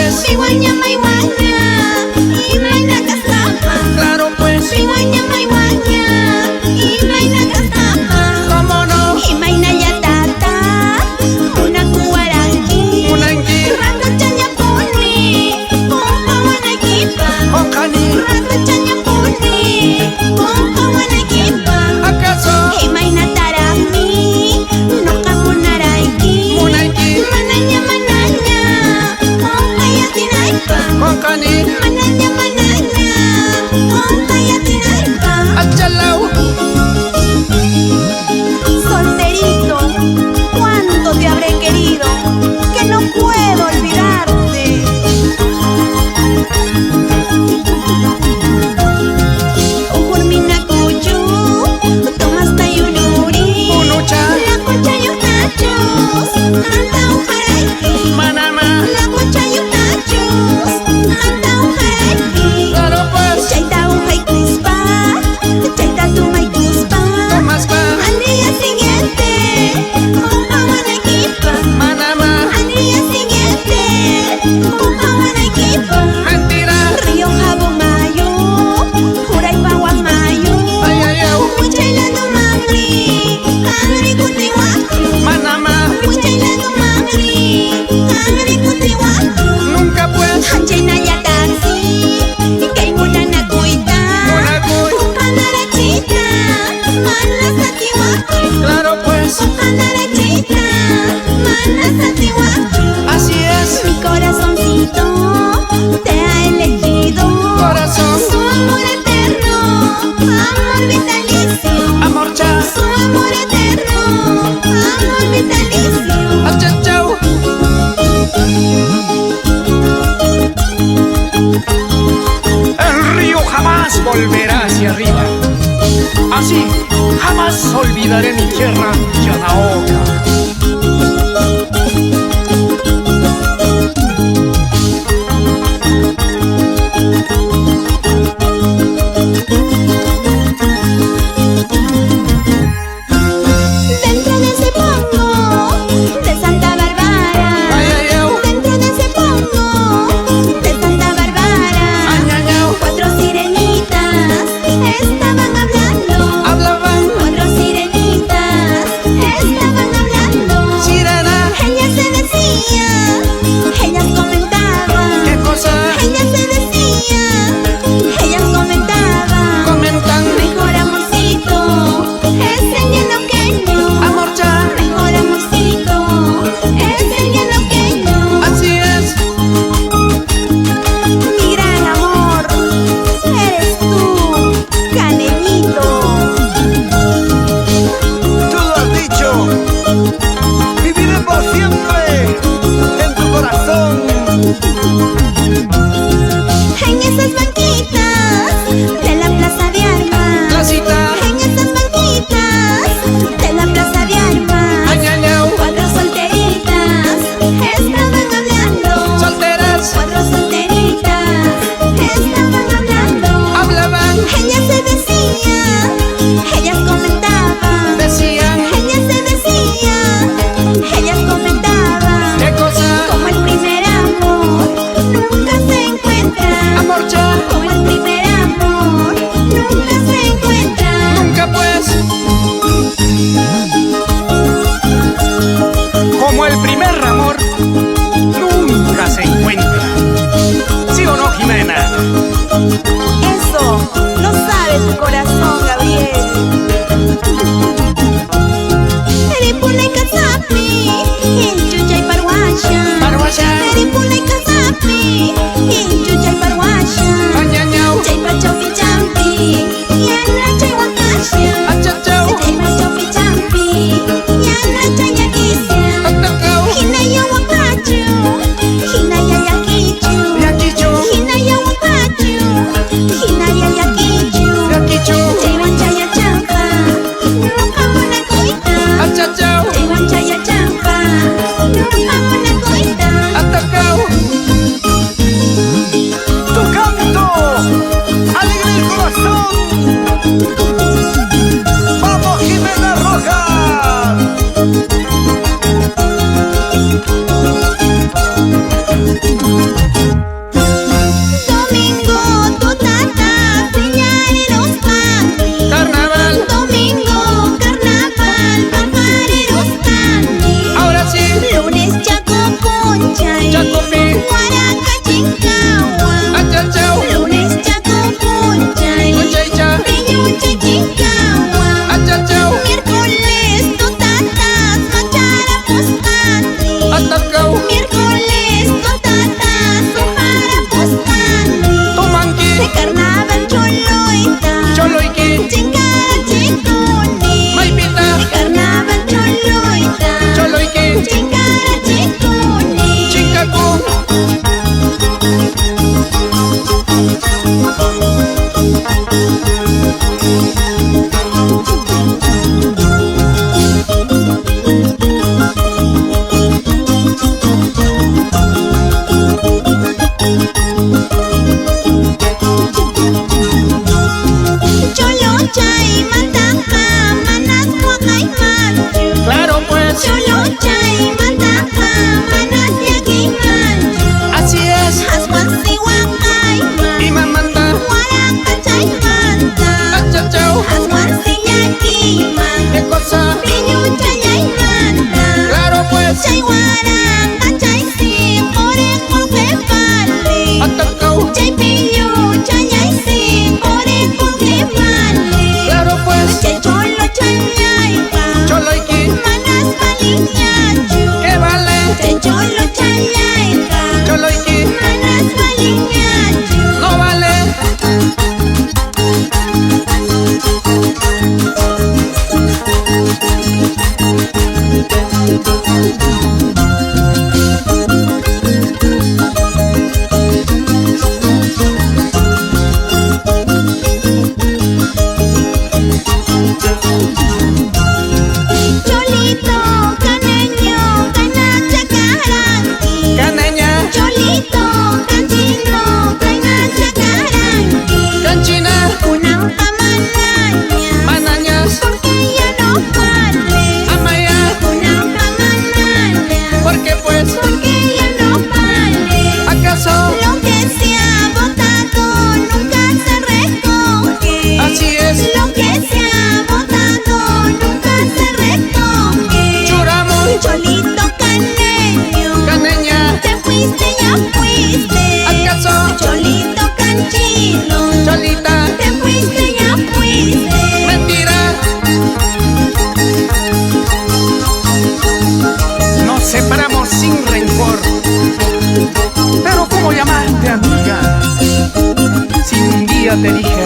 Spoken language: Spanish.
pues. Iguaña, maiguaña, y maina castapa. Claro pues. Iguaña, maiguaña, y maina castapa. ¿Cómo no? Y maina yatata, una cuaranqui. Unanqui. Rato chaña puni, pompa wanakipa. Oncani. Rato chaña puni, pompa wanakipa. ¿Acaso? Y maina tarami, no kapunaraiki. Munanqui. Manaña, manaña, pompa yatinaipa. Oncani. Manaña, manaña, pompa yatinaipa. Achalau. Solterito, cuánto te habré querido, que no puedo olvidarte. Ujurmina kuchu, tomas tayunuri. Unucha. La concha yutachos, anta ujaraiki. Manama. La concha yutachos, anta ujaraiki. Claro pues. Chaita ujay crispa, chaita tumay cuspa. Tomas pa. Al día siguiente, pompa wanakipa. Manama. Al día siguiente, pompa wanakipa. Mentira. Río Jabomayo, Juraipa Guamayo. Ay, ay, ay. Muchailando mangri, angri kutiwaku. Manama. Muchailando mangri, angri kutiwaku. Nunca pues. Hanchaina ya taxi, kay muna na kuita. Munakuy. Upanarachita, manas atiwaku. Claro pues. Upanarachita, manas atiwaku. Así es. Mi corazoncito te ha elegido. Corazón. Su amor eterno, amor vitalicio. Amor cha. Su amor eterno, amor vitalicio. Achachau. El río jamás volverá hacia arriba. Así, jamás olvidaré mi tierra, Yanaoka. Dentro de ese pongo de Santa Bárbara. Ay, ay, ay. Dentro de ese pongo de Santa Bárbara. Ay, ay, ay. 4 sirenitas estaban hablando. Hablaban. 4 sirenitas estaban hablando. día te dije